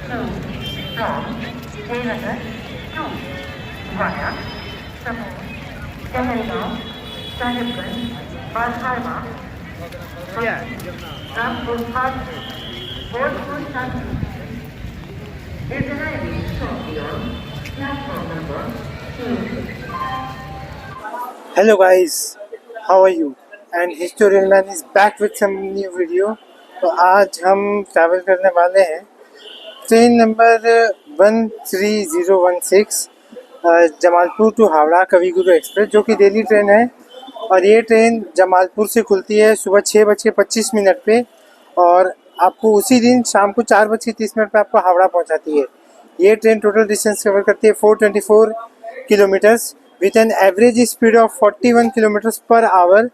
from Jayanagar to via Samur, Tehelgaon, Sahibganj, Balharma, Rampur Bhagpur, Bhojpur Shanti is arriving shortly on platform number 2. Hello guys, how are you? And Historian Man is back with some new video. तो आज हम travel करने वाले हैं train number 13016 Jamalpur to Howrah Kavi Guru express, जो कि Delhi train है। और ये ट्रेन जमालपुर से खुलती है सुबह 6:25 पे और आपको उसी दिन शाम को 4:30 पे आपको हावड़ा पहुंचाती है। ये ट्रेन टोटल डिस्टेंस कवर करती है 424 kilometres with an average speed of 41 kilometres per hour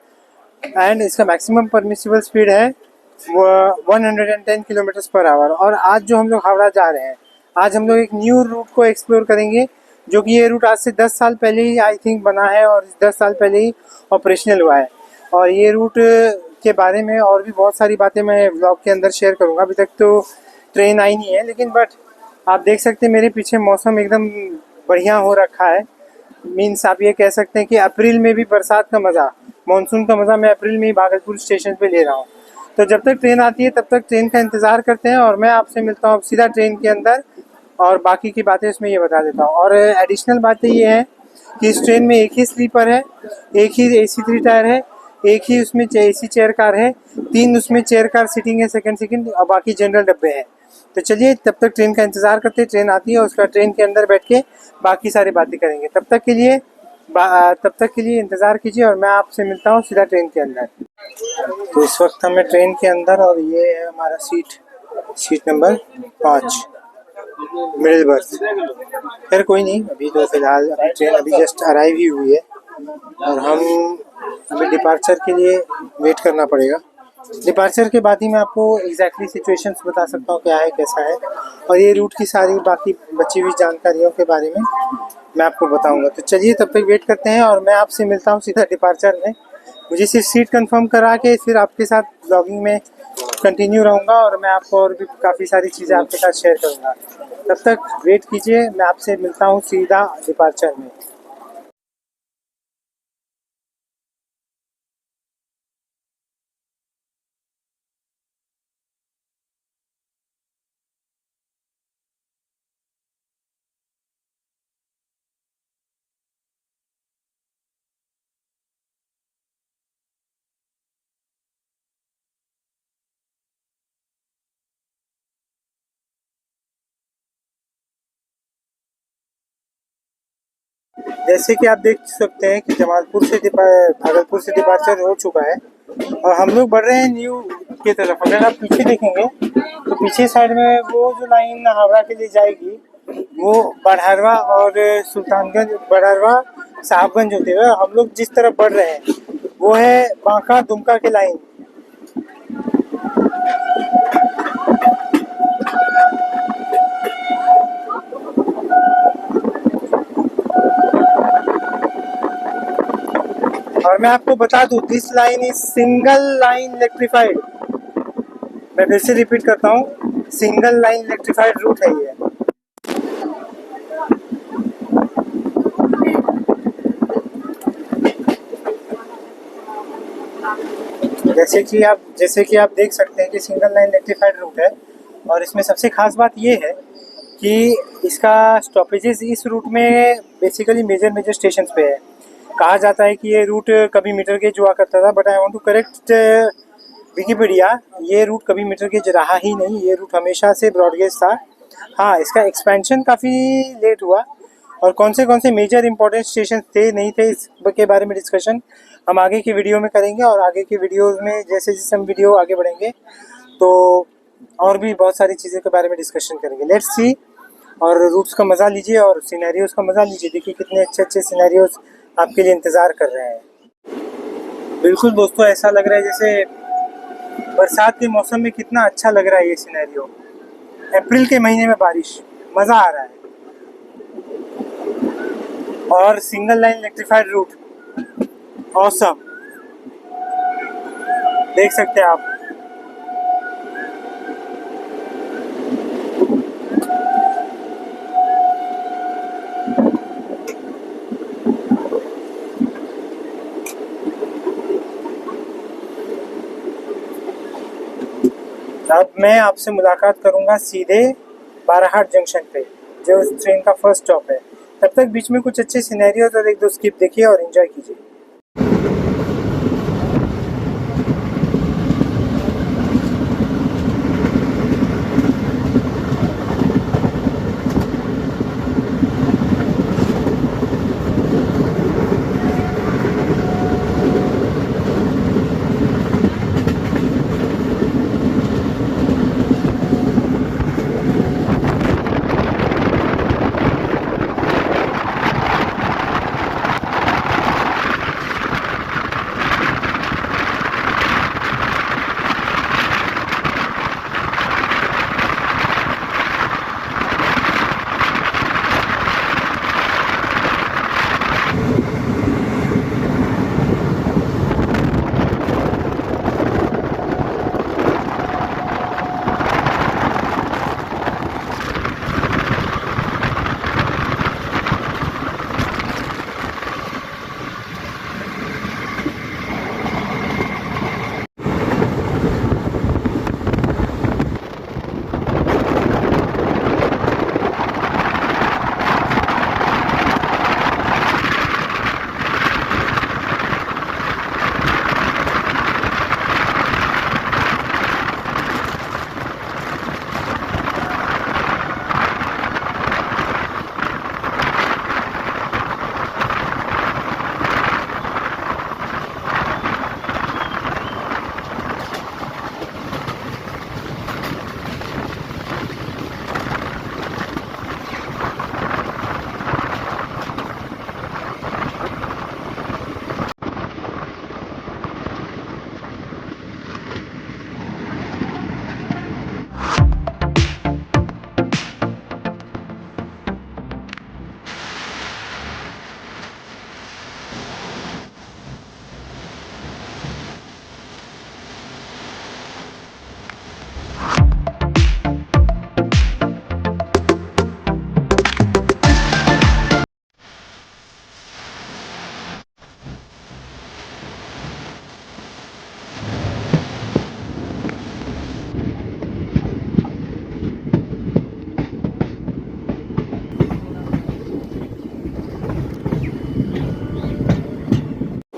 and इसका मैक्सिमम परमिसिबल स्पीड है 110 किलोमीटर्स पर आवर। और आज जो हम लोग हावड़ा जा रहे हैं, आज हम लोग एक न्यू रूट को एक्सप्लोर करेंगे, जो कि ये रूट आज से 10 साल पहले ही आई थिंक बना है और 10 साल पहले ही ऑपरेशनल हुआ है। और ये रूट के बारे में और भी बहुत सारी बातें मैं व्लॉग के अंदर शेयर करूँगा। अभी तक तो ट्रेन आई नहीं है, लेकिन बट आप देख सकते हैं मेरे पीछे मौसम एकदम बढ़िया हो रखा है। मीन्स आप ये कह सकते हैं कि अप्रैल में भी बरसात का मज़ा, मानसून का मज़ा मैं अप्रैल में ही भागलपुर स्टेशन पे ले रहा हूँ। तो जब तक ट्रेन आती है तब तक ट्रेन का इंतज़ार करते हैं और मैं आपसे मिलता हूँ सीधा ट्रेन के अंदर और बाकी की बातें इसमें ये बता देता हूँ। और एडिशनल बातें ये है कि इस ट्रेन में एक ही स्लीपर है, एक ही AC 3 टायर है, एक ही उसमें AC चेयर कार है, 3 उसमें चेयर कार सीटिंग है सेकंड और बाकी जनरल डब्बे हैं। तो चलिए तब तक ट्रेन का इंतज़ार करते हैं, ट्रेन आती है और उसका ट्रेन के अंदर बैठ के बाकी सारी बातें करेंगे। तब तक के लिए इंतज़ार कीजिए और मैं आपसे मिलता हूँ सीधा ट्रेन के अंदर। तो इस वक्त हमें ट्रेन के अंदर और ये है हमारा सीट नंबर 5 मिडिल बर्थ। खैर कोई नहीं, अभी तो फिलहाल अभी ट्रेन अभी जस्ट अराइव ही हुई है और हम अभी डिपार्चर के लिए वेट करना पड़ेगा। डिपार्चर के बाद ही मैं आपको एग्जैक्टली सिचुएशंस बता सकता हूँ क्या है कैसा है, और ये रूट की सारी बाकी बची हुई जानकारियों के बारे में मैं आपको बताऊंगा। तो चलिए तब तक वेट करते हैं और मैं आपसे मिलता हूँ सीधा डिपार्चर में। मुझे सिर्फ सीट कंफर्म करा के फिर आपके साथ ब्लॉगिंग में कंटिन्यू रहूँगा और मैं आपको और भी काफ़ी सारी चीज़ें आपके साथ शेयर करूँगा। तब तक वेट कीजिए, मैं आपसे मिलता हूँ सीधा डिपार्चर में। जैसे कि आप देख सकते हैं कि भागलपुर से डिपार्चर हो चुका है और हम लोग बढ़ रहे हैं न्यू की तरफ। अगर आप पीछे देखेंगे तो पीछे साइड में वो जो लाइन हावड़ा के लिए जाएगी वो बड़हरवा और बड़हरवा साहबगंज होते हुए हम लोग जिस तरफ बढ़ रहे हैं वो है बांका दुमका के लाइन। और मैं आपको बता दूं, this line is single line electrified. मैं फिर से रिपीट करता हूँ, सिंगल लाइन इलेक्ट्रिफाइड रूट है ये। जैसे कि आप देख सकते हैं कि सिंगल लाइन इलेक्ट्रिफाइड रूट है और इसमें सबसे खास बात ये है कि इसका स्टॉपेजेस इस रूट में बेसिकली मेजर स्टेशंस पे है। कहा जाता है कि ये रूट कभी मीटर गेज हुआ करता था, but I want to correct Wikipedia, ये रूट कभी मीटर गेज रहा ही नहीं, ये रूट हमेशा से ब्रॉड गेज था। हाँ, इसका एक्सपेंशन काफ़ी लेट हुआ और कौन से मेजर इंपॉर्टेंट स्टेशन थे नहीं थे इसके बारे में डिस्कशन हम आगे की वीडियो में करेंगे। और आगे की वीडियोज़ में जैसे जैसे हम वीडियो आगे बढ़ेंगे तो और भी बहुत सारी चीज़ों के बारे में डिस्कशन करेंगे। लेट्स सी, और रूट्स का मज़ा लीजिए और सिनेरियोज़ का मज़ा लीजिए। देखिए कितने अच्छे सिनेरियोज़ आपके लिए इंतज़ार कर रहे हैं। बिल्कुल दोस्तों, ऐसा लग रहा है जैसे बरसात के मौसम में कितना अच्छा लग रहा है ये सिनेरियो। अप्रैल के महीने में बारिश, मज़ा आ रहा है। और single line electrified route, awesome, देख सकते हैं आप। अब मैं आपसे मुलाकात करूंगा सीधे बाराहाट जंक्शन पे, जो इस ट्रेन का फर्स्ट स्टॉप है। तब तक बीच में कुछ अच्छे सिनेरियोज और एक दो स्किप देखिए और एंजॉय कीजिए।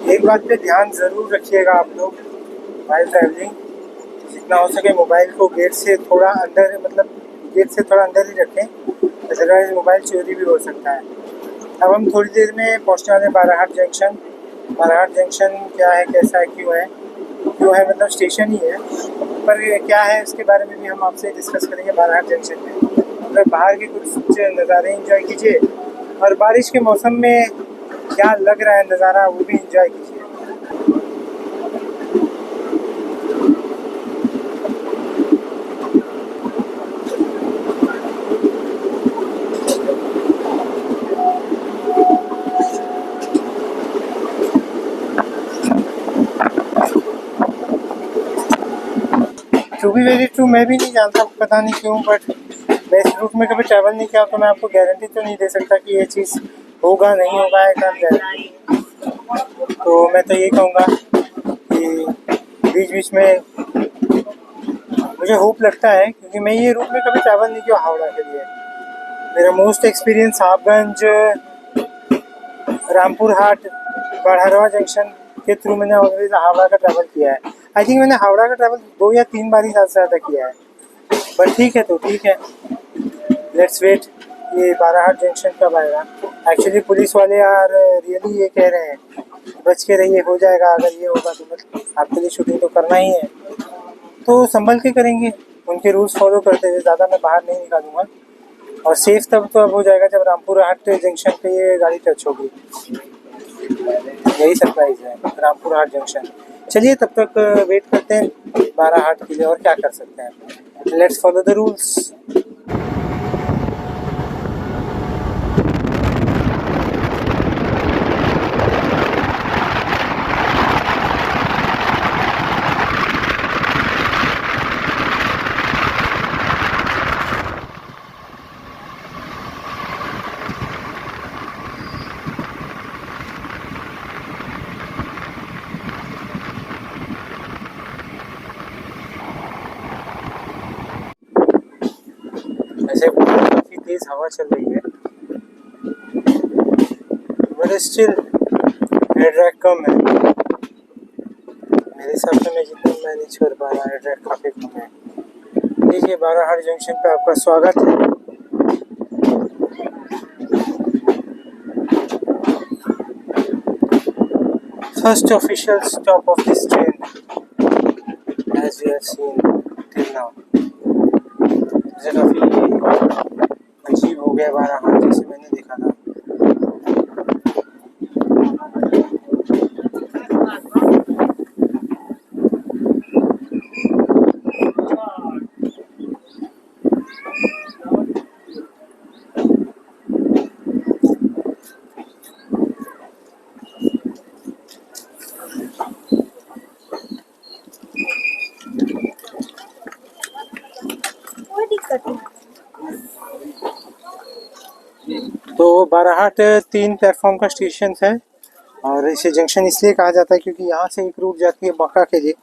एक बात पे ध्यान ज़रूर रखिएगा आप लोग वाइल ट्रैवलिंग, जितना हो सके मोबाइल को गेट से थोड़ा अंदर, मतलब गेट से थोड़ा अंदर ही रखें, अदरवाइज मोबाइल चोरी भी हो सकता है। अब हम थोड़ी देर में पहुंचने वाले बाराहाट जंक्शन। बाराहाट जंक्शन क्या है, कैसा है, क्यों है मतलब स्टेशन ही है, पर क्या है इसके बारे में भी हम आपसे डिस्कस करेंगे बाराहाट जंक्शन में। मतलब बाहर के कुछ नज़ारे एंजॉय कीजिए और बारिश के मौसम में क्या लग रहा है नज़ारा वो भी एंजॉय कीजिए। टू बी वेरी ट्रू, मैं भी नहीं जानता, पता नहीं क्यों, बट मैं इस रूट में कभी ट्रैवल नहीं किया, तो मैं आपको गारंटी तो नहीं दे सकता कि ये चीज़ होगा नहीं होगा, है गारंटी। तो मैं तो यही कहूँगा कि बीच बीच में मुझे होप लगता है, क्योंकि मैं ये रूट में कभी ट्रैवल नहीं किया हावड़ा के लिए। मेरा मोस्ट एक्सपीरियंस साहबगंज, रामपुर हाट, बढ़ारवा जंक्शन के थ्रू मैंने ऑलवेज हावड़ा का ट्रैवल किया है। आई थिंक मैंने हावड़ा का ट्रैवल 2 या 3 बार ही ज़्यादा किया है, बट ठीक है, तो ठीक है, लेट्स वेट ये बाराहाट जंक्शन कब आएगा। एक्चुअली पुलिस वाले यार रियली ये कह रहे हैं बच के रहिए, हो जाएगा, अगर ये होगा तो मतलब आपके लिए शूटिंग तो करना ही है, तो संभल के करेंगे, उनके रूल्स फॉलो करते हुए। ज़्यादा मैं बाहर नहीं निकालूंगा, और सेफ तब तो अब हो जाएगा जब रामपुर हाट जंक्शन पे ये गाड़ी टच होगी। यही सरप्राइज़ है रामपुर हाट जंक्शन। चलिए तब तक वेट करते हैं बाराहाट के लिए, और क्या कर सकते हैं, लेट्स फॉलो द रूल्स। ऐसे काफ़ी तेज़ हवा चल रही है, बट स्टिल एयर ड्रैग कम है मेरे हिसाब से। मैं जितना मैनेज कर पा रहा, एयर ड्रैग काफ़ी कम है। देखिए, बाराहाट जंक्शन पे आपका स्वागत है। First official stop of this train as we have seen till now। मुझे काफ़ी अजीब हो गया बाराहाट जैसे मैंने देखा था। तो बाराहाट 3 प्लेटफॉर्म का स्टेशन है और इसे जंक्शन इसलिए कहा जाता है क्योंकि यहाँ से एक रूट जाती है बांका के लिए,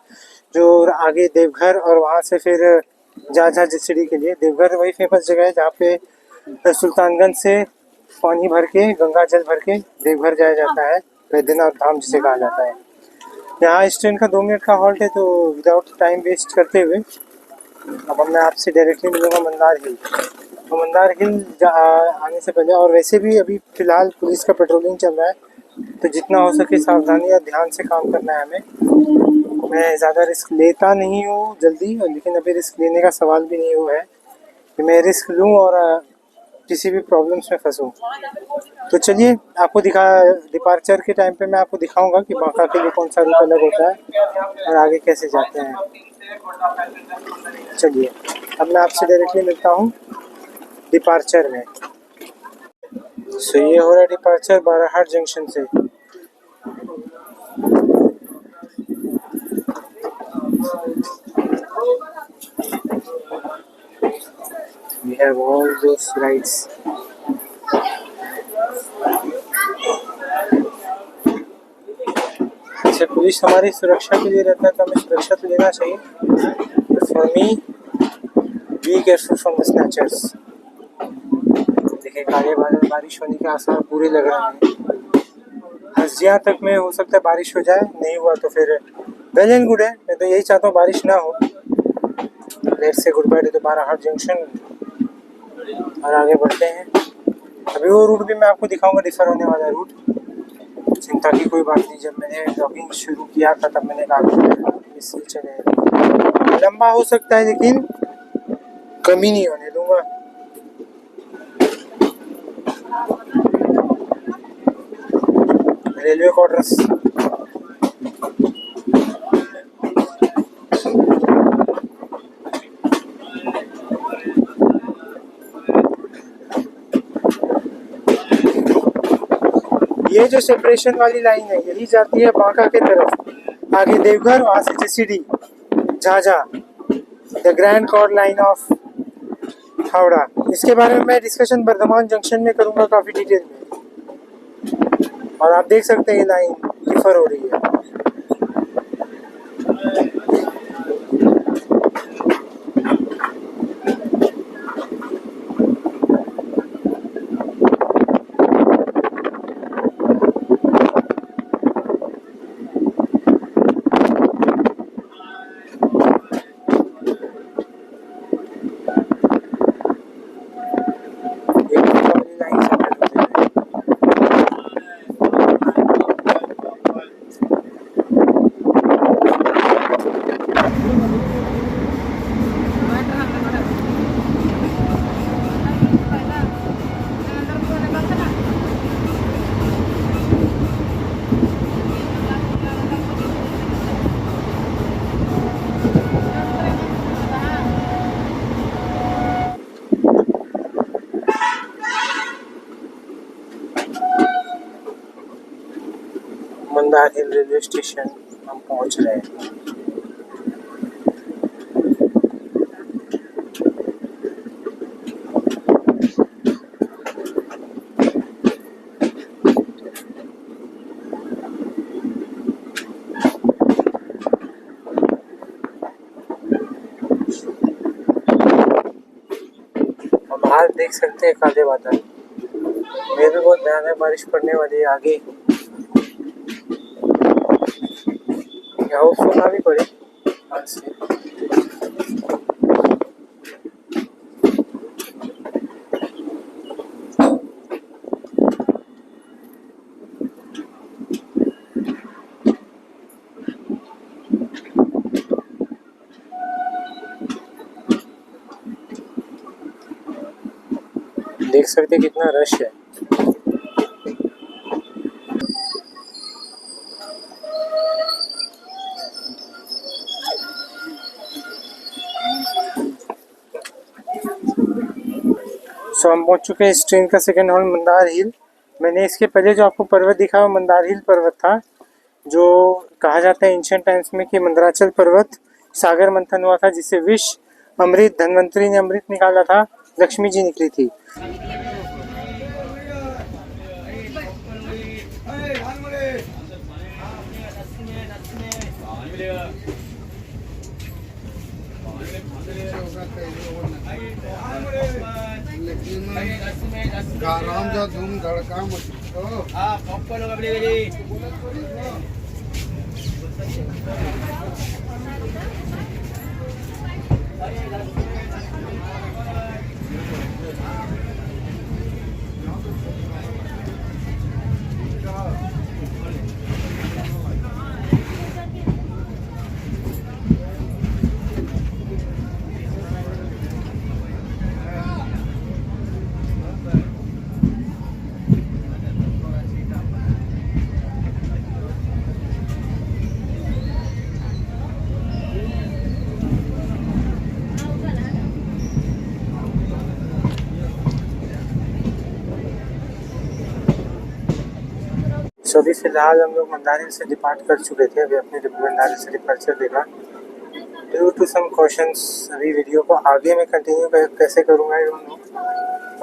जो आगे देवघर, और वहाँ से फिर झाझा जसीडीह के लिए। देवघर वही फेमस जगह है जहाँ पे सुल्तानगंज से पानी भर के, गंगा जल भर के देवघर जाया जाता है, बैद्यनाथ धाम जिसे कहा जाता है। यहाँ इस ट्रेन का 2 मिनट का हॉल्ट है, तो विदाउट टाइम वेस्ट करते हुए अब मैं आपसे डायरेक्टली मिलूँगा मंदार हिल। तो मंदार हिल आने से पहले, और वैसे भी अभी फ़िलहाल पुलिस का पेट्रोलिंग चल रहा है, तो जितना हो सके सावधानी और ध्यान से काम करना है हमें। मैं ज़्यादा रिस्क लेता नहीं हूँ जल्दी, लेकिन अभी रिस्क लेने का सवाल भी नहीं हुआ है कि मैं रिस्क लूँ और किसी भी प्रॉब्लम्स में फंसूँ। तो चलिए, आपको डिपार्चर के टाइम पे मैं आपको दिखाऊंगा कि बांका के लिए कौन सा रूट अलग होता है और आगे कैसे जाते हैं। चलिए, अब मैं आपसे डायरेक्टली मिलता हूँ डिपार्चर में। सो ये हो रहा डिपार्चर बाराहाट जंक्शन से। We have all those rides. अच्छा, पुलिस हमारी सुरक्षा के लिए रहता है तो हमें सुरक्षा तो लेना चाहिए। For me, be careful from the snatchers. देखिए, काले बादल, बारिश होने के आसार पूरे लग रहे हैं। हंसिया तक में हो सकता है बारिश हो जाए, नहीं हुआ तो फिर वेल एंड गुड है। मैं तो यही चाहता हूँ बारिश ना हो। Let's say good by two the Barahat junction और आगे बढ़ते हैं। अभी वो रूट भी मैं आपको दिखाऊंगा, डिफर होने वाला रूट। चिंता की कोई बात नहीं। जब मैंने ब्लॉगिंग शुरू किया था तब मैंने कहा इससे चले, लंबा हो सकता है लेकिन कमी नहीं होने दूंगा। रेलवे क्वार्टर्स, ये जो सेपरेशन वाली लाइन है यही जाती है बांका के तरफ, आगे देवघर, वहाँ से Jasidih, Jhajha, the grand chord line of Howrah. इसके बारे में मैं डिस्कशन बर्धमान जंक्शन में करूँगा काफ़ी डिटेल में, और आप देख सकते हैं ये लाइन डिफर हो रही है। मंदार हिल रेलवे स्टेशन हम पहुंच रहे हैं। बाहर देख सकते हैं काले बादल। मेरे भी बहुत ध्यान है बारिश पड़ने वाली है आगे। सोना भी पड़े आज से। देख सकते हैं कितना रश है। हम पहुंच चुके हैं इस ट्रेन का सेकंड हॉल्ट मंदार हिल। मैंने इसके पहले जो आपको पर्वत दिखा वो मंदार हिल पर्वत था, जो कहा जाता है एंशिएंट टाइम्स में कि मंदराचल पर्वत सागर मंथन हुआ था, जिससे विष अमृत, धनवंतरी ने अमृत निकाला था, लक्ष्मी जी निकली थी। गाराम जा धूम धड़का पॉपकॉर्न का जी। सो अभी फिलहाल हम लोग मंदार हिल से डिपार्ट कर चुके थे। अभी अपने मंदार हिल से डिपार्चर देगा। ड्यू टू सम क्वेश्चंस अभी वीडियो को आगे में कंटिन्यू कैसे करूँगा आई डोंट नो,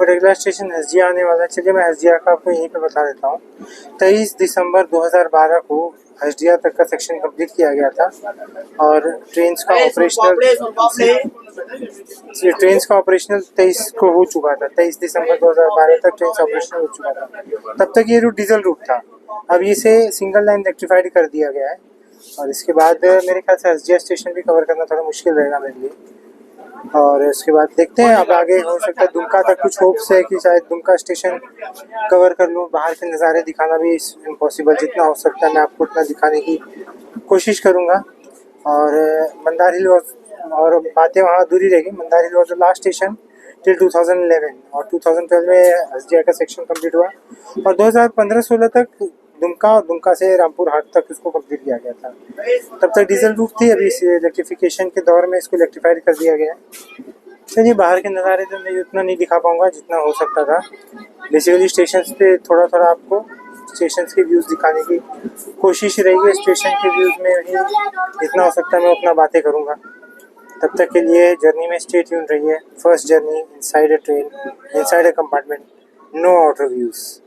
बट अगला स्टेशन हसदिया आने वाला है। चलिए मैं हसदिया का आपको यहीं पे बता देता हूँ। 23 दिसंबर 2012 को हसदिया तक का सेक्शन कंप्लीट किया गया था और ट्रेन्स का ऑपरेशनल 23 को हो चुका था। 23 दिसंबर 2012 तक ट्रेन ऑपरेशनल हो चुका था। तब तक ये रूट डीजल रूट था, अब इसे सिंगल लाइन इलेक्ट्रीफाइड कर दिया गया है। और इसके बाद मेरे ख्याल से हसदिया स्टेशन भी कवर करना थोड़ा मुश्किल रहेगा मेरे लिए। और उसके बाद देखते हैं, अब आगे हो सकता है दुमका तक कुछ होप्स है कि शायद दुमका स्टेशन कवर कर लूँ। बाहर के नज़ारे दिखाना भी इम्पॉसिबल, जितना हो सकता है मैं आपको उतना दिखाने की कोशिश करूँगा। और मंदार हिल और बातें वहाँ अधूरी रहेगी। Mandar hill was the last station till 2011 और 2012 में हसदिया का सेक्शन कंप्लीट हुआ और 2015-16 तक दुमका और दुमका से रामपुर हाट तक इसको कंप्लीट किया गया था। तब तक डीजल रूट थी, अभी इस इलेक्ट्रिफिकेशन के दौर में इसको इलेक्ट्रीफाइड कर दिया गया है। चलिए बाहर के नज़ारे तो मैं उतना नहीं दिखा पाऊँगा जितना हो सकता था। बेसिकली स्टेशन पे थोड़ा थोड़ा आपको स्टेशन के व्यूज़ दिखाने की कोशिश रहेगी। स्टेशन के व्यूज़ में ही जितना हो सकता है मैं उतना बातें करूँगा। तब तक के लिए जर्नी में स्टे ट्यून रहिए। First journey inside a train, inside a compartment, no outer views.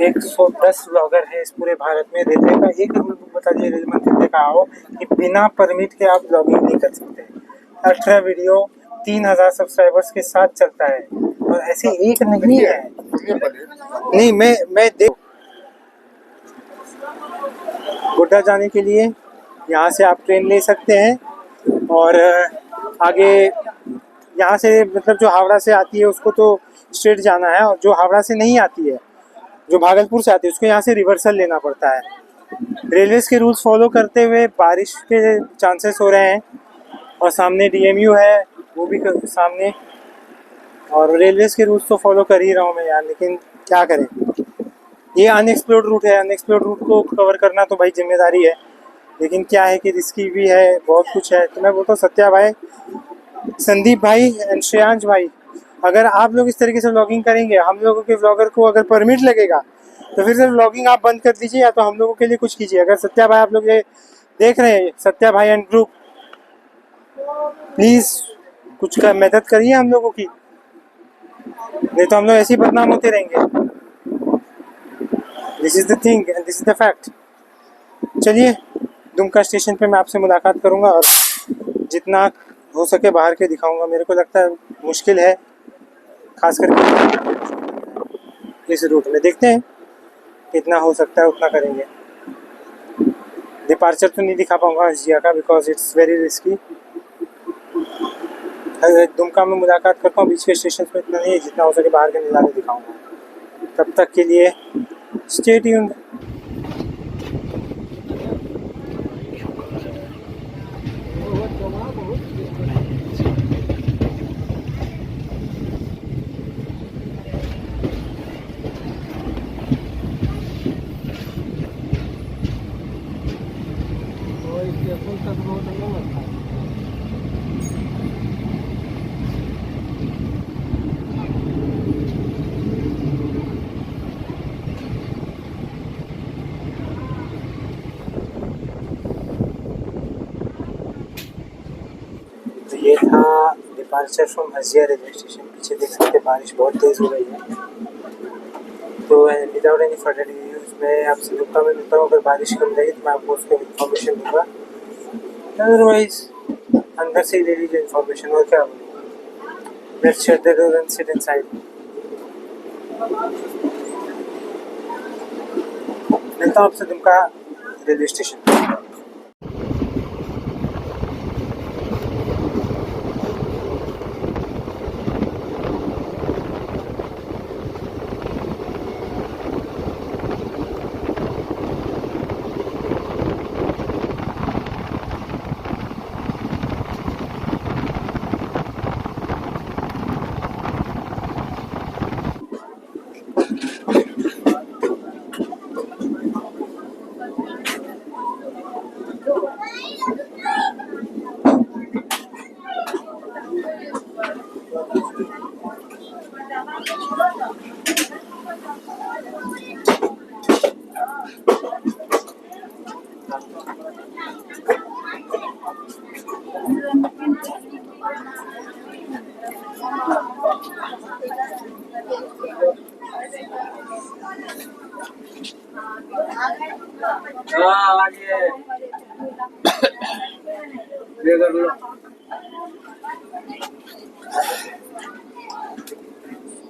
110 blogger है इस पूरे भारत में। रेलवे का एक रूल बता दिए रेल मंत्री ने कहा हो कि बिना परमिट के आप ब्लॉगिंग नहीं कर सकते। 18 वीडियो 3000 सब्सक्राइबर्स के साथ चलता है और ऐसे एक नहीं है। नहीं मैं देख गोड्डा जाने के लिए यहाँ से आप ट्रेन ले सकते हैं और आगे यहाँ से मतलब जो हावड़ा से आती है उसको तो स्ट्रेट जाना है, और जो हावड़ा से नहीं आती है, जो भागलपुर से आती है, उसको यहाँ से रिवर्सल लेना पड़ता है। रेलवेज के रूल्स फॉलो करते हुए बारिश के चांसेस हो रहे हैं और सामने डीएमयू है वो भी सामने, और रेलवेज के रूल्स तो फॉलो कर ही रहा हूँ मैं यार, लेकिन क्या करें। ये अनएक्सप्लोर्ड रूट है, अनएक्सप्लोर्ड रूट को कवर करना तो भाई जिम्मेदारी है, लेकिन क्या है कि रिस्की भी है, बहुत कुछ है। तो मैं बोलता हूँ सत्या भाई, संदीप भाई एंड श्रेयांश भाई, अगर आप लोग इस तरीके से व्लॉगिंग करेंगे, हम लोगों के व्लॉगर को अगर परमिट लगेगा तो फिर से व्लॉगिंग आप बंद कर दीजिए, या तो हम लोगों के लिए कुछ कीजिए। अगर सत्या भाई आप लोग ये देख रहे हैं, सत्या भाई एंड ग्रुप, प्लीज कुछ का मदद करिए हम लोगों की, नहीं तो हम लोग ऐसे ही बदनाम होते रहेंगे। This is the thing and this is the fact. चलिए दुमका स्टेशन पे मैं आपसे मुलाकात करूंगा और जितना हो सके बाहर के दिखाऊंगा। मेरे को लगता है मुश्किल है, खास करके इस रूट में। देखते हैं कितना हो सकता है उतना करेंगे। डिपार्चर तो नहीं दिखा पाऊंगा हजिया का, because it's very risky. Dumka में मुलाकात करता हूँ, बीच के स्टेशन पे इतना नहीं है, जितना हो सके बाहर के नज़ारे दिखाऊंगा। तब तक के लिए स्टे ट्यून्ड। तो ये था डिपार्चर फ्रॉम हजिया रेलवे स्टेशन। पीछे देख सकते बारिश बहुत तेज़ हो रही है। तो विदाउट एनी फर्दर रिव्यूज़ मैं आपसे दुमका में मिलता हूँ। अगर बारिश कम रहेगी तो मैं आपको उसको इन्फॉर्मेशन दूँगा, अदरवाइज अंदर से ही ले लीजिए इन्फॉर्मेशन। और क्या let's shut the door and sit inside. मिलता हूँ आपसे दुमका रेलवे स्टेशन।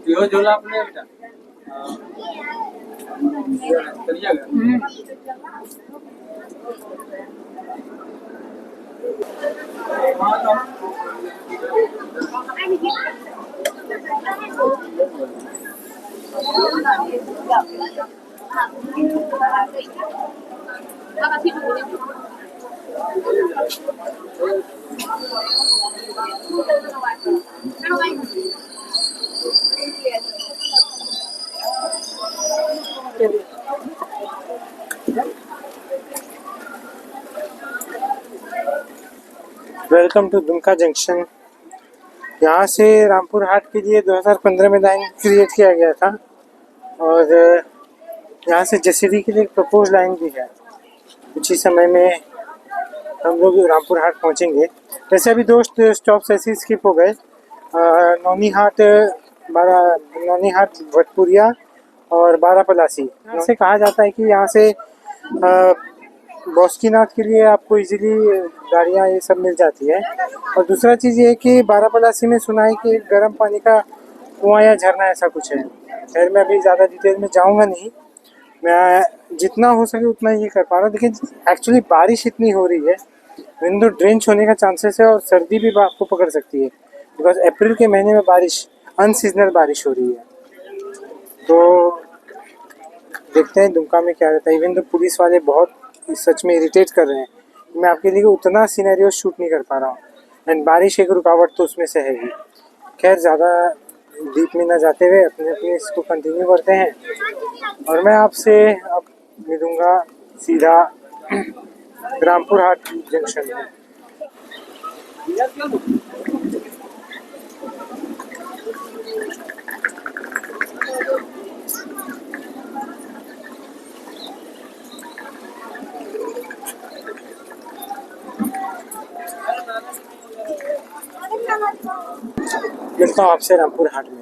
यो झोला अपने बेटा चलिएगा। Welcome to Dumka junction. यहाँ से रामपुर हाट के लिए 2015 में लाइन क्रिएट किया गया था, और यहाँ से जसीडीह के लिए एक प्रपोज लाइन भी है। कुछ ही समय में हम लोग रामपुर हाट पहुँचेंगे। वैसे अभी 2 स्टॉप्स ऐसे स्किप हो गए, नौनी हाट भटपुरिया और बारापलासी। यहाँ से कहा जाता है कि यहाँ से बासुकीनाथ के लिए आपको इजीली गाड़ियाँ ये सब मिल जाती है। और दूसरा चीज़ ये है कि बारापलासी में सुना है कि गर्म पानी का कुआँ या झरना ऐसा कुछ है। खैर मैं अभी ज़्यादा डिटेल में जाऊँगा नहीं, मैं जितना हो सके उतना ये कर पा रहा हूँ। लेकिन एक्चुअली बारिश इतनी हो रही है, विंडो ड्रेंच होने का चांसेस है और सर्दी भी आपको पकड़ सकती है, बिकॉज अप्रैल के महीने में बारिश अनसीजनल बारिश हो रही है। तो देखते हैं दुमका में क्या रहता है। इवन तो पुलिस वाले बहुत सच में इरिटेट कर रहे हैं, मैं आपके लिए उतना सिनेरियो शूट नहीं कर पा रहा हूँ, एंड बारिश एक रुकावट तो उसमें से है ही। खैर ज़्यादा डीप में ना जाते हुए अपने अपने इसको कंटिन्यू करते हैं, और मैं आपसे अब मिलूँगा सीधा रामपुर हाट जंक्शन में। मिलता हूँ आपसे रामपुर हाट में।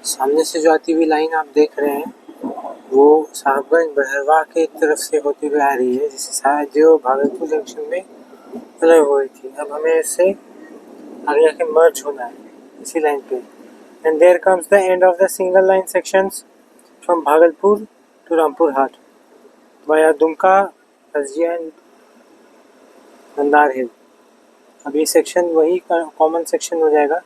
सामने से जो आती हुई लाइन आप देख रहे हैं वो साहबगंज बहरवा के तरफ से होती हुई आ रही है, जिससे शायद जो भागलपुर जंक्शन में अलग हुई थी। अब हमें इससे आगे जाके मर्ज होना है इसी लाइन पे। And there comes the end of the single line sections from Bhagalpur to Rampurhat via Dumka, हजिया एंड मंदार हिल। अब ये सेक्शन वही कॉमन सेक्शन हो जाएगा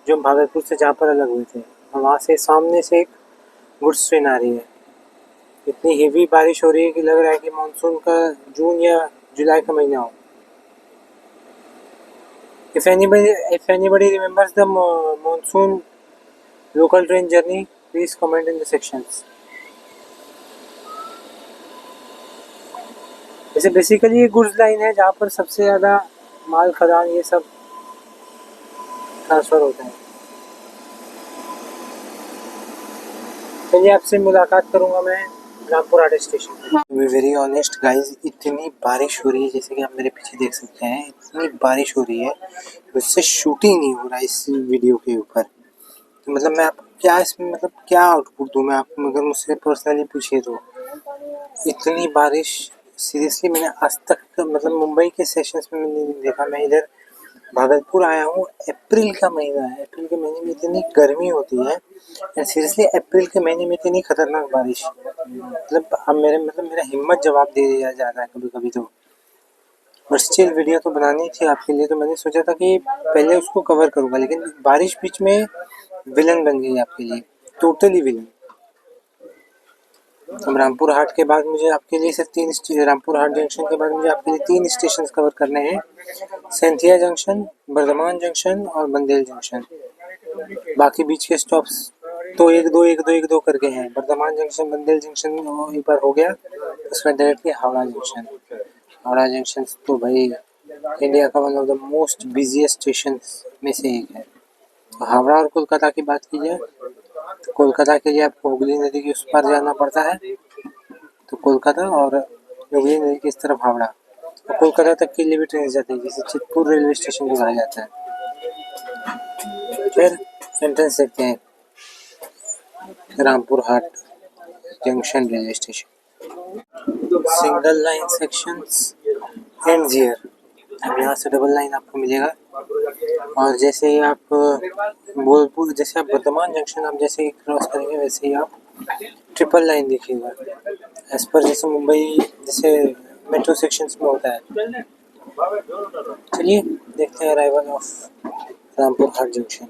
जो भागलपुर से जहाँ पर अलग हुए थे, और वहाँ से सामने से एक गुड्स ट्रेन आ रही है। इतनी हेवी बारिश हो रही है कि लग रहा है कि मानसून का जून या जुलाई का महीना हो। If anybody remembers the monsoon local train journey, please comment in the sections. वैसे बेसिकली ये गुड्स लाइन है जहाँ पर सबसे ज़्यादा माल खदान ये सब ट्रांसफ़र होता है। चलिए आपसे मुलाकात करूँगा मैं रामपुर हाट स्टेशन पे। वी वेरी ऑनेस्ट गाइस, इतनी बारिश हो रही है जैसे कि आप मेरे पीछे देख सकते हैं, इतनी बारिश हो रही है उससे शूटिंग नहीं हो रहा है इस वीडियो के ऊपर। तो मतलब मैं आपको क्या इसमें मतलब क्या आउटपुट दूँ मैं आपको, मगर मुझसे पर्सनली पूछिए तो इतनी बारिश सीरियसली मैंने आज तक मतलब मुंबई के सेशंस में मैंने नहीं देखा। मैं इधर भागलपुर आया हूँ, अप्रैल का महीना है, अप्रैल के महीने में इतनी गर्मी होती है एंड सीरियसली अप्रैल के महीने में इतनी खतरनाक बारिश, मतलब अब मेरा हिम्मत जवाब दे दिया जाता है कभी कभी तो। बट स्टिल वीडियो तो बनानी थी आपके लिए, तो मैंने सोचा था कि पहले उसको कवर करूँगा, लेकिन बारिश बीच में विलन बन गई आपके लिए, टोटली विलन। अब रामपुर हाट के बाद मुझे आपके लिए सिर्फ रामपुर हाट जंक्शन के बाद मुझे आपके लिए 3 स्टेशन कवर करने हैं, सेंथिया जंक्शन, बर्धमान जंक्शन और बंदेल जंक्शन। बाकी बीच के स्टॉप्स तो एक दो करके हैं। बर्धमान जंक्शन, बंदेल जंक्शन एक बार हो गया, उसमें directly Howrah junction. Howrah junction तो भाई इंडिया का one of the most busiest station में से एक है। तो हावड़ा और कोलकाता की बात की जाए तो कोलकाता के लिए आपको हुगली नदी के उस पार जाना पड़ता है, तो कोलकाता, और हुगली नदी की इस तरफ हावड़ा। और कोलकाता तक के लिए भी ट्रेन जाती है, जिसे चितपुर रेलवे स्टेशन को कहा जाता है। फिर एंट्रेंस देखते हैं Rampurhat junction railway station. Single line sections end here. अब यहाँ से डबल लाइन आपको मिलेगा, और जैसे ही आप बोलपुर, जैसे आप वर्धमान जंक्शन आप जैसे ही क्रॉस करेंगे वैसे ही आप ट्रिपल लाइन देखिएगा, एज पर जैसे मुंबई जैसे मेट्रो सेक्शंस में होता है। चलिए देखते हैं arrival of Rampurhat junction.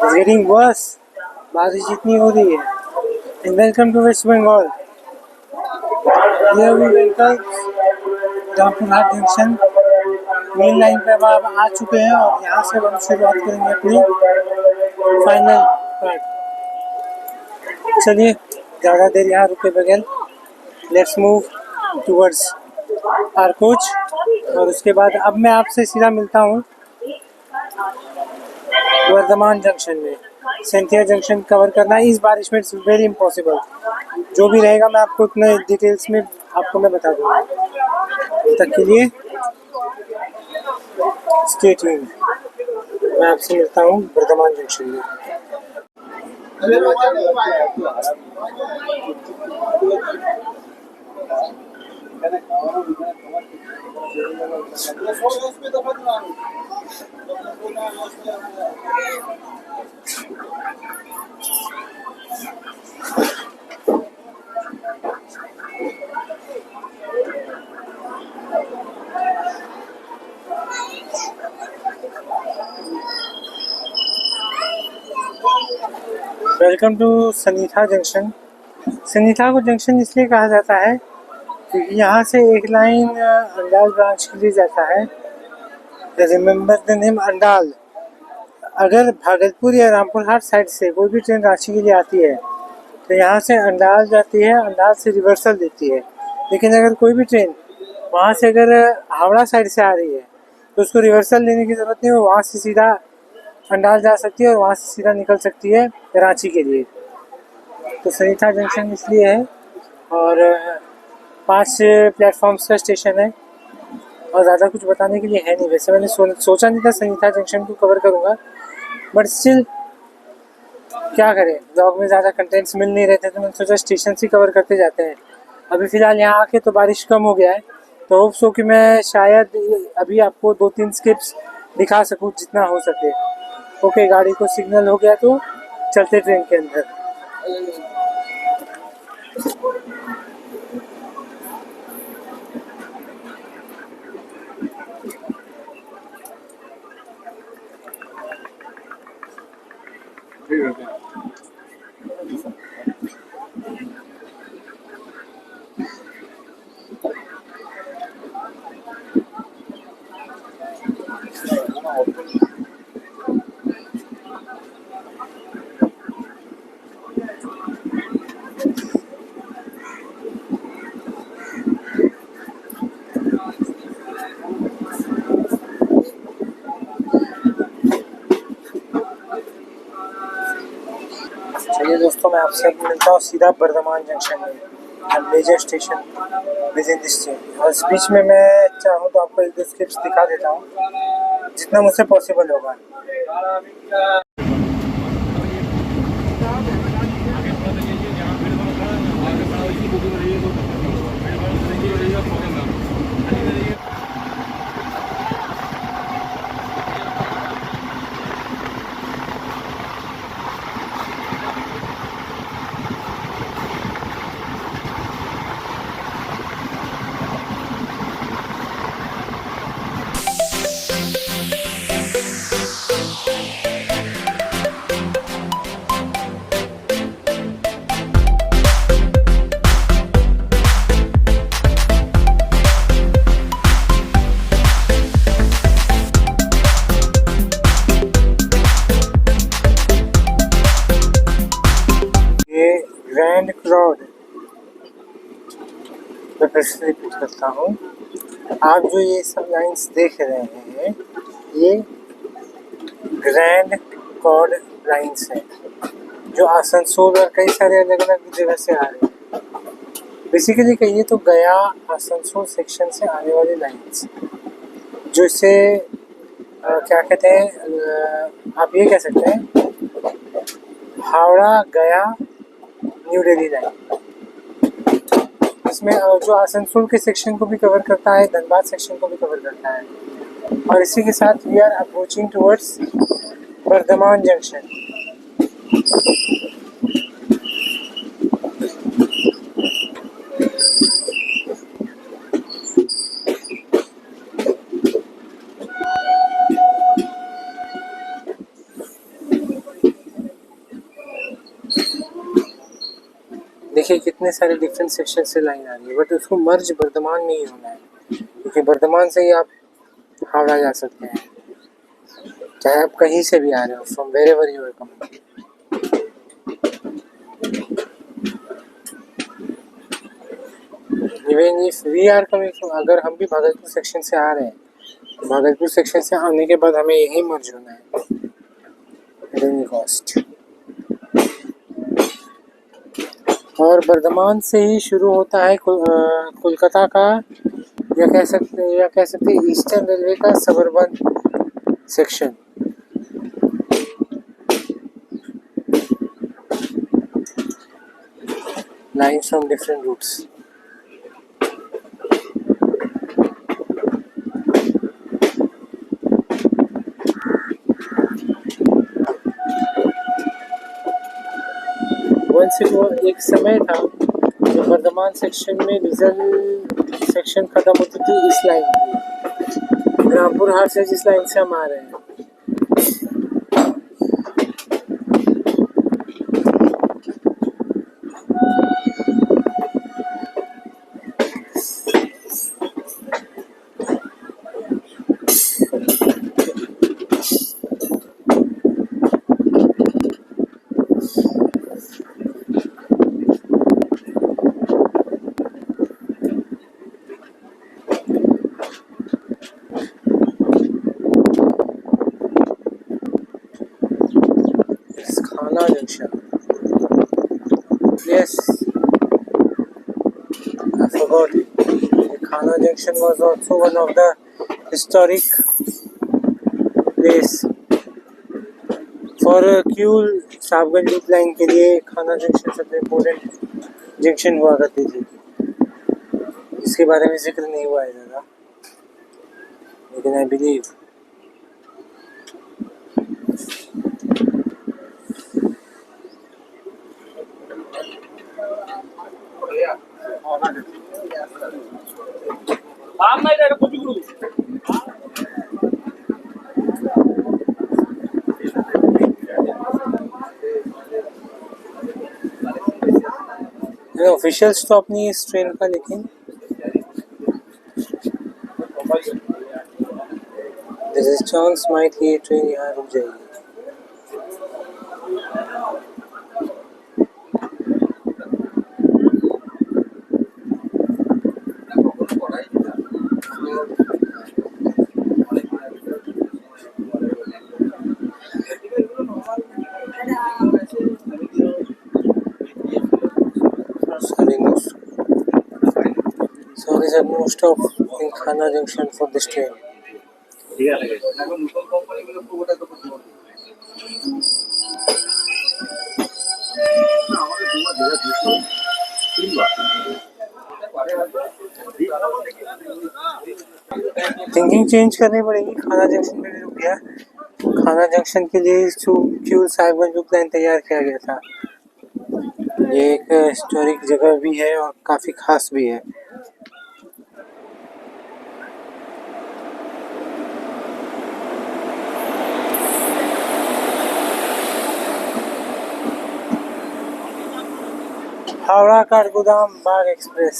It's getting worse. बारिश इतनी हो रही है। And welcome to West Bengal. Here we welcome Rampurhat junction. Main line पे अब आप आ चुके हैं और यहाँ से हम शुरुआत करेंगे अपनी फाइनल पार्ट। चलिए ज़्यादा देर यहाँ रुके बगैर let's move towards our coach, और उसके बाद अब मैं आपसे सीधा मिलता हूँ वर्धमान जंक्शन में। सेंथिया जंक्शन कवर करना इस बारिश में इट्स वेरी इम्पॉसिबल। जो भी रहेगा मैं आपको इतने डिटेल्स में आपको मैं बता दूँगा। तब तक के लिए स्टे ट्यून्ड। मैं आपसे मिलता हूँ वर्धमान जंक्शन में। Welcome to Sainthia junction. Sainthia को जंक्शन इसलिए कहा जाता है क्योंकि यहाँ से एक लाइन अंडाल ब्रांच के लिए जाता है। Remember the name Andal. अगर भागलपुर या रामपुर हाट साइड से कोई भी ट्रेन रांची के लिए आती है तो यहाँ से अंडाल जाती है, अंडाल से रिवर्सल देती है। लेकिन अगर कोई भी ट्रेन वहाँ से अगर हावड़ा साइड से आ रही है तो उसको रिवर्सल लेने की ज़रूरत नहीं है, वो वहाँ से सीधा अंडाल जा सकती है और वहाँ से सीधा निकल सकती है रांची के लिए। तो सरिता जंक्शन इसलिए है और 5 प्लेटफॉर्म्स का स्टेशन है और ज़्यादा कुछ बताने के लिए है नहीं। वैसे मैंने सोचा नहीं था सरिता जंक्शन को कवर करूँगा, बट स्टिल क्या करें, ब्लॉग में ज़्यादा कंटेंट्स मिल नहीं रहे थे तो मैंने सोचा स्टेशन से कवर करते जाते हैं। अभी फ़िलहाल यहाँ आके तो बारिश कम हो गया है, तो होप सो कि मैं शायद अभी आपको 2-3 स्किप्स दिखा सकूँ जितना हो सके। ओके, गाड़ी को सिग्नल हो गया तो चलते ट्रेन के अंदर। चलिए दोस्तों, मैं आपसे मिलता हूँ सीधा बर्धमान जंक्शन में, major station within this train. और इस बीच में मैं चाहूँ तो आपको 1-2 स्किप्स दिखा देता हूँ जितना मुझसे पॉसिबल होगा। ग्रैंड क्राउड मैं फिर से रिपीट करता हूँ, आप जो ये सब लाइन्स देख रहे हैं ये ग्रैंड क्राउड लाइन्स हैं जो आसनसोल और कई सारे अलग अलग जगह से आ रहे हैं। बेसिकली कहिए तो गया आसनसोल सेक्शन से आने वाली लाइन्स जो इसे क्या कहते हैं, आप ये कह सकते हैं हावड़ा गया न्यू दिल्ली लाइन। इसमें जो आसनसोल के सेक्शन को भी कवर करता है, धनबाद सेक्शन को भी कवर करता है। और इसी के साथ we are approaching towards Bardhaman junction. देखिए कितने सारे डिफरेंट सेक्शन से लाइन आ रही है, बट उसको मर्ज बर्धमान नहीं होना है क्योंकि बर्धमान से ही आप हावड़ा जा सकते हैं, चाहे आप कहीं से भी आ रहे हो, from wherever you are coming. Even if we are coming from, अगर हम भी भागलपुर सेक्शन से आ रहे हैं, भागलपुर सेक्शन से आने के बाद हमें यही मर्ज होना है एट एनी कॉस्ट। और बर्धमान से ही शुरू होता है कोलकाता का या कह सकते ईस्टर्न रेलवे का suburban section. Lines from different routes. एक समय था जब बर्धमान सेक्शन में डीजल सेक्शन खत्म होती थी इस लाइन की, रामपुर हाट से जिस लाइन से हम आ रहे हैं। Junction. Yes, I forgot. Khana Junction was also one of the historic place for Kiul Sahibganj loop line के लिए। खाना जंक्शन सबसे इम्पोर्टेंट जंक्शन हुआ करती थी। इसके बारे में जिक्र नहीं हुआ है ज़्यादा, लेकिन आई बिलीव ऑफिशियल स्टॉप नहीं है इस ट्रेन का, लेकिन देयर इज चांस माइट ये ट्रेन यहाँ रुक जाएगी। Sorry sir, no stop in Khana Junction for this train. Thinking change करनी पड़ेगी। खाना जंक्शन पे भी रुक गया। खाना जंक्शन के लिए क्यूल साहिबगंज लूप लाइन तैयार किया गया था। ये एक हिस्टोरिक जगह भी है और काफ़ी खास भी है। हावड़ा काठगोदाम बाग एक्सप्रेस।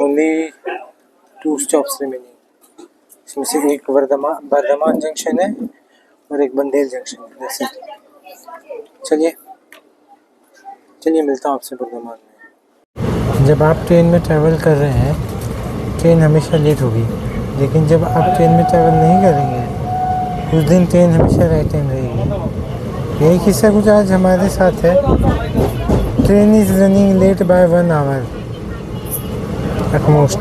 Only 2 stops remaining. इसमें से एक बर्धमान जंक्शन है और एक बंदेल जंक्शन है। चलिए मिलता हूँ आपसे बर्धमान में। जब आप ट्रेन में ट्रैवल कर रहे हैं, ट्रेन हमेशा लेट होगी, लेकिन जब आप ट्रेन में ट्रैवल नहीं करेंगे उस दिन ट्रेन हमेशा राइट टाइम रहेगी। यही किस्सा कुछ आज हमारे साथ है। Train is running late by 1 hour at most.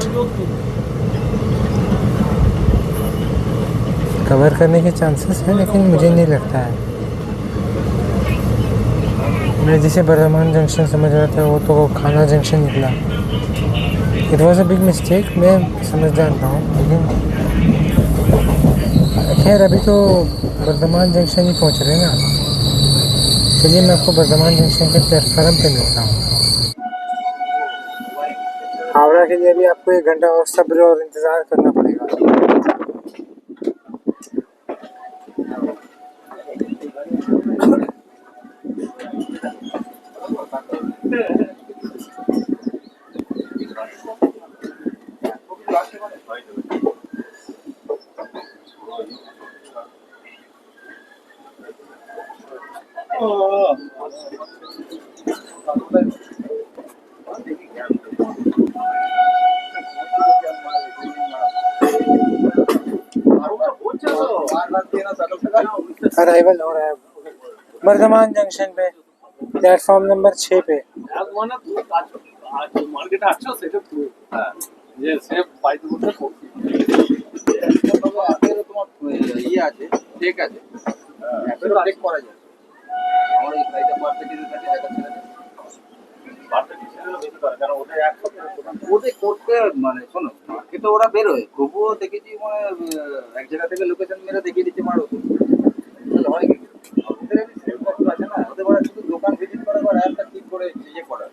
Cover करने के चांसेस हैं, लेकिन मुझे नहीं लगता है। मैं जिसे बर्धमान जंक्शन समझ रहा था वो तो खाना जंक्शन निकला। It was a big mistake, मैं समझ जानता हूँ, लेकिन खैर अभी तो बर्धमान जंक्शन ही पहुँच रहे हैं ना। चलिए मैं आपको बर्धमान जंक्शन के प्लेटफार्म पे मिलता हूँ। हावड़ा के लिए भी आपको 1 घंटा और सब्र और इंतज़ार करना पड़ेगा। अराइवल हो रहा है बर्धमान जंक्शन पे, प्लेटफॉर्म नंबर 6 पे। মানে শোনো আজকে তো ওরা বেরোয়, তবুও দেখেছি মানে এক জায়গা থেকে লোকেশন মেরে দেখিয়ে দিচ্ছে মারো তো হয় কি ওদের সেল কষ্ট আছে না, ওদের ওরা শুধু দোকান ভিজিট করা বা রাস্তা ঠিক করে ইয়ে করা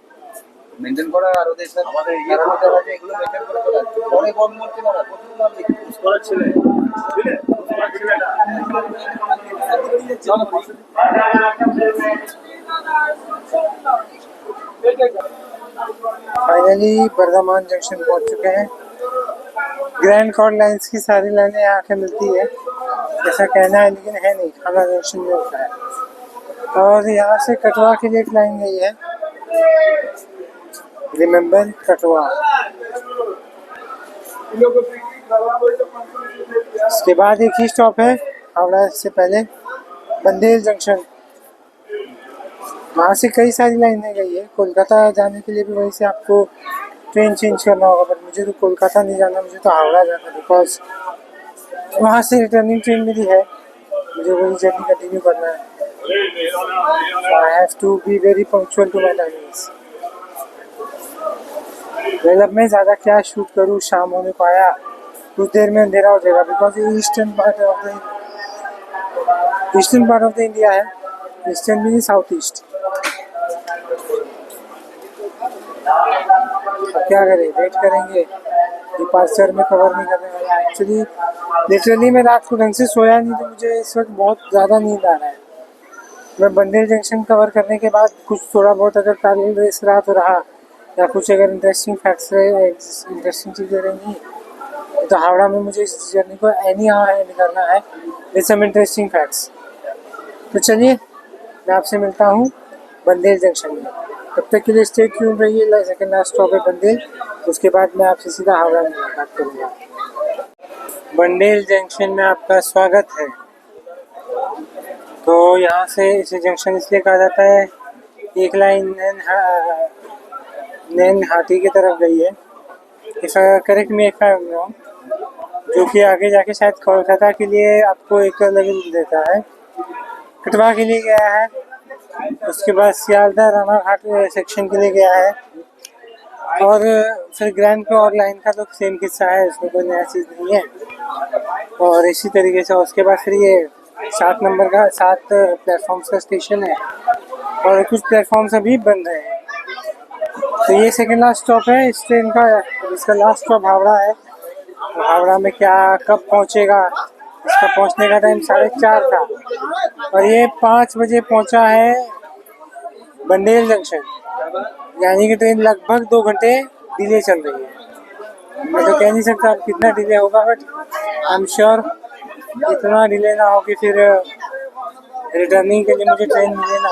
মেনটেন করা, আর ওদের স্যার আমাদের প্যারামিটার আছে এগুলো মেনটেন করে চলে আসছে। পরে বন্ধ হচ্ছে না, প্রচুর নাম দেখি করার ছেলে फाइनली बर्धमान जंक्शन पहुंच चुके हैं। ग्रैंड कॉर्ड लाइन्स की सारी लाइनें यहाँ आके मिलती है, ऐसा कहना है, लेकिन है नहीं। खाना जंक्शन में होता है। और यहाँ से कटवा के लिए एक लाइन गई है, रिमेंबर कटवा। उसके बाद एक ही स्टॉप है हावड़ा से पहले, बंदेल जंक्शन। वहाँ से कई सारी लाइनें गई है। कोलकाता जाने के लिए भी वहीं से आपको ट्रेन चेंज करना होगा, बट मुझे तो कोलकाता नहीं जाना, मुझे तो हावड़ा जाना, बिकॉज वहाँ से रिटर्निंग ट्रेन मेरी है, मुझे वही जर्नी कंटिन्यू करना है। I have to be very punctual to my timings. Well, अब मैं ज़्यादा क्या शूट करूँ, शाम होने को आया, कुछ देर में अंधेरा हो जाएगा, बिकॉज ये eastern part of the India है। ईस्टर्न भी नहीं, साउथ ईस्ट। अब क्या करें, वेट करेंगे, डिपार्चर में कवर नहीं करने वाला। एक्चुअली लिटरली मैं रात को ढंग से सोया नहीं, तो मुझे इस वक्त बहुत ज़्यादा नींद आ रहा है। मैं बंदेल जंक्शन कवर करने के बाद कुछ थोड़ा बहुत अगर पैरेलल रेस रहा तो रहा, या कुछ अगर इंटरेस्टिंग फैक्ट्स रहे, इंटरेस्टिंग चीज़ें रहेंगी, तो हावड़ा में मुझे इस जर्नी को एनी हाउ एंड करना है विद सम इंटरेस्टिंग फैक्ट्स। तो चलिए, मैं आपसे मिलता हूँ बंदेल जंक्शन में। तब तक के लिए स्टे ट्यून रहिए। सेकंड लास्ट स्टॉप है बंदेल, उसके बाद मैं आपसे सीधा हावड़ा में मुलाकात करूँगा। बंदेल जंक्शन में आपका स्वागत है। तो यहाँ से इसे जंक्शन इसलिए कहा जाता है, एक लाइन नैन हाटी की तरफ गई है, इसका करेक्ट में एक जो कि आगे जाके शायद कोलकाता के लिए आपको एक लेवल देता है, कटवा के लिए गया है, उसके बाद सियालदह रानाघाट सेक्शन के लिए गया है, और फिर ग्रैंड और लाइन का तो सेम किस्सा है, उसमें कोई नया चीज़ नहीं है। और इसी तरीके से उसके बाद फिर ये 7 प्लेटफॉर्म्स का स्टेशन है, और कुछ प्लेटफॉर्म्स अभी बन रहे हैं। तो ये सेकंड लास्ट स्टॉप है इस ट्रेन का, इसका लास्ट स्टॉप हावड़ा है। हावड़ा में क्या कब पहुंचेगा, इसका पहुंचने का टाइम 4:30 था, और ये 5 बजे पहुंचा है बंदेल जंक्शन, यानी कि ट्रेन लगभग 2 घंटे डिले चल रही है। मैं तो कह नहीं सकता अब कितना डिले होगा, बट आई एम श्योर इतना डिले ना हो कि फिर रिटर्निंग के लिए मुझे ट्रेन मिले ना।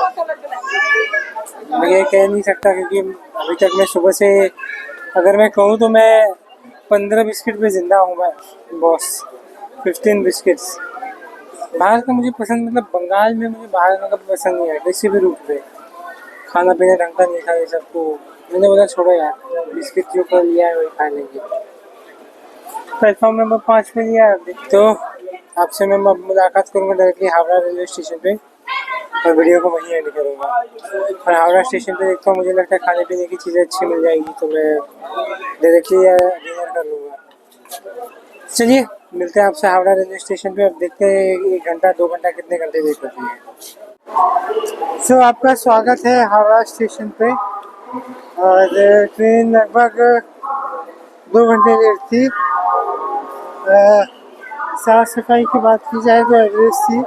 मैं ये कह नहीं सकता, क्योंकि अभी तक मैं सुबह से, अगर मैं कहूँ तो मैं 15 बिस्किट पे ज़िंदा हूँ मैं बॉस, 15 बिस्किट्स। बाहर का मुझे पसंद, मतलब बंगाल में मुझे बाहर का कभी पसंद नहीं है, किसी भी रूट पे खाना पीना ढंग का नहीं था। ये सबको मैंने बोला छोड़ो यार, बिस्किट जो कर लिया है वही खा लेंगे। प्लेटफॉर्म नंबर 5 पे लिया है। तो आपसे मैं मुलाकात करूँगा डायरेक्टली हावड़ा रेलवे स्टेशन पे, और वीडियो को वहीं एंड करूँगा। और हावड़ा स्टेशन पे देखता हूँ, मुझे लगता है खाने पीने की चीज़ें अच्छी मिल जाएगी, तो मैं डायरेक्टली डिनर कर लूँगा। चलिए, मिलते हैं आपसे हावड़ा रेलवे स्टेशन पे। अब देखते हैं 1 घंटा 2 घंटा कितने घंटे वेट करते हैं। सो आपका स्वागत है हावड़ा स्टेशन पे, और ट्रेन लगभग 2 घंटे लेट थी। साफ सफाई की बात की जाए तो एवरेज थी,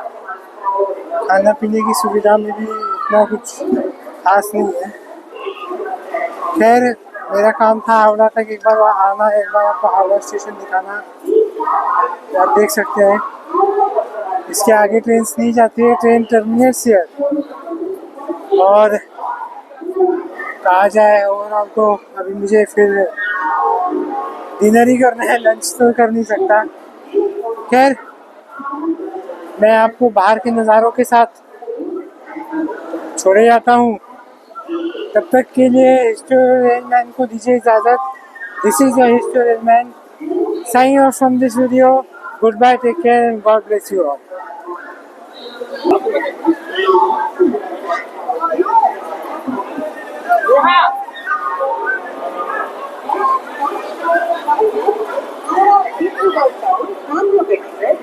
खाना पीने की सुविधा में भी इतना कुछ खास नहीं है। खैर, मेरा काम था हावड़ा तक एक बार आना, एक बार आपको हावड़ा स्टेशन दिखाना। आप देख सकते हैं इसके आगे ट्रेन नहीं जाती है, ट्रेन टर्मिनेट से है। और कहा जाए ओवरऑल तो अभी मुझे फिर डिनर ही करना है, लंच तो कर नहीं सकता। खैर, मैं आपको बाहर के नज़ारों के साथ छोड़े जाता हूँ। तब तक के लिए हिस्टोरियल मैन को दीजिए इजाज़त। This is the historial man signing off from this video. Goodbye, take care and God bless you all. Express,